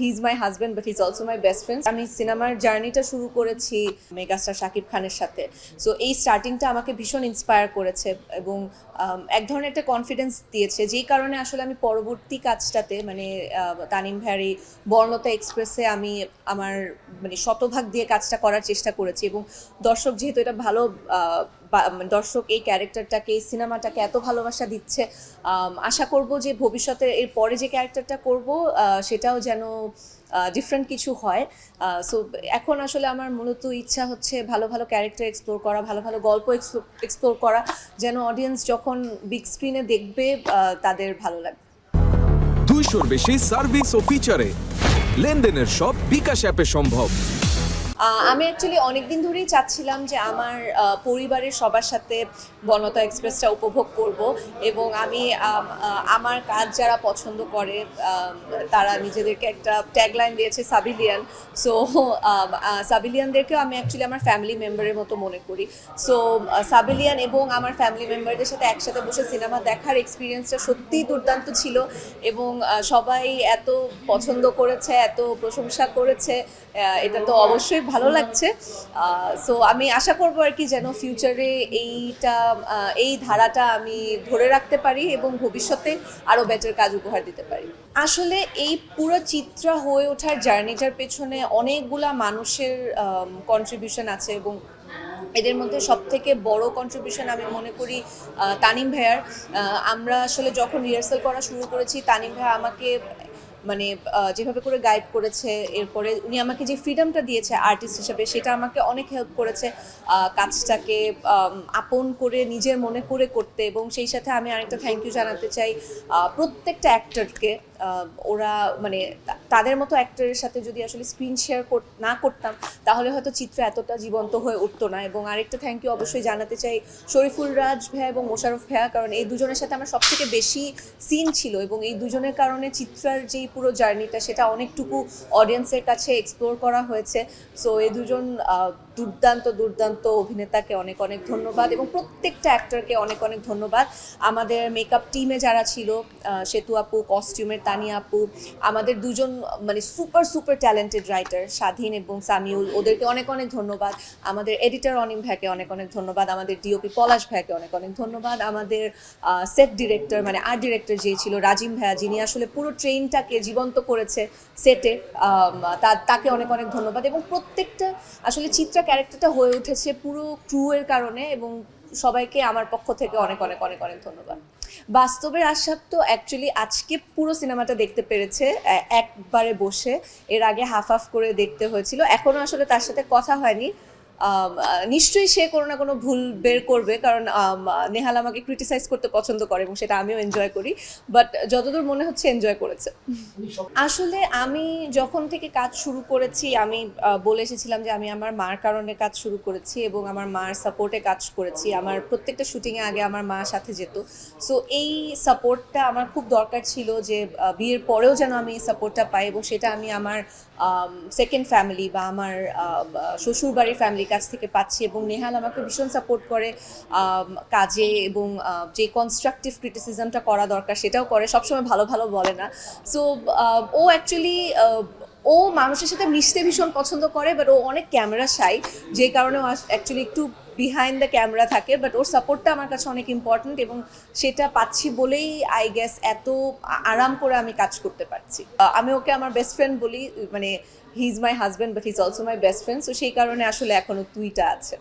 He is my husband but he is also my best friend. আমি সিনেমার জার্নিটা শুরু করেছি মেগাস্টার শাকিব খানের সাথে। সো এই স্টার্টিংটা আমাকে ভীষণ ইন্সপায়ার করেছে এবং এক ধরনের একটা কনফিডেন্স দিয়েছে, যেই কারণে আসলে আমি পরবর্তী কাজটাতে মানে তানিম ভাইয়ের এই বর্ণতা এক্সপ্রেসে আমি আমার মানে শতভাগ দিয়ে কাজটা করার চেষ্টা করেছি এবং দর্শক যেহেতু এটা ভালো দর্শক এই ক্যারেক্টারটাকে এই সিনেমাটাকে এত ভালোবাসা দিচ্ছে, আশা করব যে ভবিষ্যতে এর পরে যে ক্যারেক্টারটা করব সেটাও যেন ডিফারেন্ট কিছু হয়। সো এখন আসলে আমার মূলত ইচ্ছা হচ্ছে ভালো ভালো ক্যারেক্টার এক্সপ্লোর করা, ভালো ভালো গল্প এক্সপ্লোর করা, যেন অডিয়েন্স যখন বিগ স্ক্রিনে দেখবে তাদের ভালো লাগবে। 200-র বেশি সার্ভিস ও ফিচারে লেনদেনের সব বিকাশ অ্যাপে সম্ভব। আমি অ্যাকচুয়ালি অনেকদিন ধরেই চাচ্ছিলাম যে আমার পরিবারের সবার সাথে বর্ণতা এক্সপ্রেসটা উপভোগ করব এবং আমি আমার কাজ যারা পছন্দ করে তারা নিজেদেরকে একটা ট্যাগলাইন দিয়েছে সাবিলিয়ান। সো সাবিলিয়ানদেরকেও আমি অ্যাকচুয়ালি আমার ফ্যামিলি মেম্বারের মতো মনে করি। সো সাবিলিয়ান এবং আমার ফ্যামিলি মেম্বারদের সাথে একসাথে বসে সিনেমা দেখার এক্সপিরিয়েন্সটা সত্যিই দুর্দান্ত ছিল এবং সবাই এত পছন্দ করেছে, এত প্রশংসা করেছে, এটা তো অবশ্যই ভালো লাগছে। সো আমি আশা করবো আর কি যেন ফিউচারে এই ধারাটা আমি ধরে রাখতে পারি এবং ভবিষ্যতে আরও বেটার কাজ উপহার দিতে পারি। আসলে এই পুরো চিত্রা হয়ে ওঠার জার্নিটার পেছনে অনেকগুলা মানুষের কন্ট্রিবিউশন আছে এবং এদের মধ্যে সবথেকে বড় কন্ট্রিবিউশন আমি মনে করি তানিম ভাইয়ার। আমরা আসলে যখন রিহার্সাল করা শুরু করেছি, তানিম ভাইয়া আমাকে মানে যেভাবে করে গাইড করেছে, এরপরে উনি আমাকে যে ফ্রিডমটা দিয়েছে আর্টিস্ট হিসেবে, সেটা আমাকে অনেক হেল্প করেছে কাজটাকে আপন করে নিজের মনে করে করতে। এবং সেই সাথে আমি আরেকটা থ্যাংক ইউ জানাতে চাই প্রত্যেকটা অ্যাক্টরকে। ওরা মানে তাদের মতো অ্যাক্টরের সাথে যদি আসলে স্ক্রিন শেয়ার না করতাম তাহলে হয়তো চিত্র এতটা জীবন্ত হয়ে উঠতো না। এবং আরেকটা থ্যাংক ইউ অবশ্যই জানাতে চাই শরীফুল রাজ ভাইয়া এবং মোশাররফ ভাইয়া, কারণ এই দুজনের সাথে আমার সবথেকে বেশি সিন ছিল এবং এই দুজনের কারণে চিত্রার যেই পুরো জার্নিটা সেটা অনেকটুকু অডিয়েন্সের কাছে এক্সপ্লোর করা হয়েছে। সো এই দুজন দুর্দান্ত দুর্দান্ত অভিনেতাকে অনেক অনেক ধন্যবাদ এবং প্রত্যেকটা অ্যাক্টরকে অনেক অনেক ধন্যবাদ। আমাদের মেকআপ টিমে যারা ছিল, সেতু আপু, কস্টিউমের তানিয়া আপু, আমাদের দুজন মানে সুপার সুপার ট্যালেন্টেড রাইটার স্বাধীন এবং সামিউল, ওদেরকে অনেক অনেক ধন্যবাদ। আমাদের এডিটর অনিম ভাইকে অনেক অনেক ধন্যবাদ। আমাদের ডিওপি পলাশ ভাইকে অনেক অনেক ধন্যবাদ। আমাদের সেট ডিরেক্টর মানে আর্ট ডিরেক্টর যে ছিল রাজিম ভাইয়া, যিনি আসলে পুরো ট্রেনটাকে জীবন্ত করেছে সেটে, তাকে অনেক অনেক ধন্যবাদ। এবং প্রত্যেকটা আসলে চিত্রা ক্যারেক্টারটা হয়ে উঠেছে পুরো ক্রু এর কারণে এবং সবাইকে আমার পক্ষ থেকে অনেক অনেক অনেক অনেক ধন্যবাদ। বাস্তবের আশা তো অ্যাকচুয়ালি আজকে পুরো সিনেমাটা দেখতে পেরেছে একবারে বসে, এর আগে হাফ হাফ করে দেখতে হয়েছিল। এখনও আসলে তার সাথে কথা হয়নি। নিশ্চয়ই সে কোনো না কোনো ভুল বের করবে, কারণ নেহাল আমাকে ক্রিটিসাইজ করতে পছন্দ করে এবং সেটা আমিও এনজয় করি, বাট যতদূর মনে হচ্ছে এনজয় করেছে। আসলে আমি যখন থেকে কাজ শুরু করেছি আমি বলে এসেছিলাম যে আমি আমার মার কারণে কাজ শুরু করেছি এবং আমার মার সাপোর্টে কাজ করেছি। আমার প্রত্যেকটা শুটিংয়ে আগে আমার মা সাথে যেত। সো এই সাপোর্টটা আমার খুব দরকার ছিল যে বিয়ের পরেও যেন আমি এই সাপোর্টটা পাই এবং সেটা আমি আমার সেকেন্ড ফ্যামিলি বা আমার শ্বশুরবাড়ির ফ্যামিলির কাছ থেকে পাচ্ছি। এবং নেহাল আমাকে ভীষণ সাপোর্ট করে কাজে এবং যে কনস্ট্রাকটিভ ক্রিটিসিজমটা করা দরকার সেটাও করে, সবসময় ভালো ভালো বলে না। সো ও অ্যাকচুয়ালি ও মানুষের সাথে মিশতে ভীষণ পছন্দ করে, বাট ও অনেক ক্যামেরা শাই, যে কারণে ও অ্যাকচুয়ালি একটু বিহাইন্ড দ্য ক্যামেরা থাকে। বাট ওর সাপোর্টটা আমার কাছে অনেক ইম্পর্ট্যান্ট এবং সেটা পাচ্ছি বলেই আই গেস এত আরাম করে আমি কাজ করতে পারছি। আমি ওকে আমার বেস্ট ফ্রেন্ড বলি, মানে he is my husband but he is also my best friend. So সেই কারণে আসলে এখনো তুইটা আছে।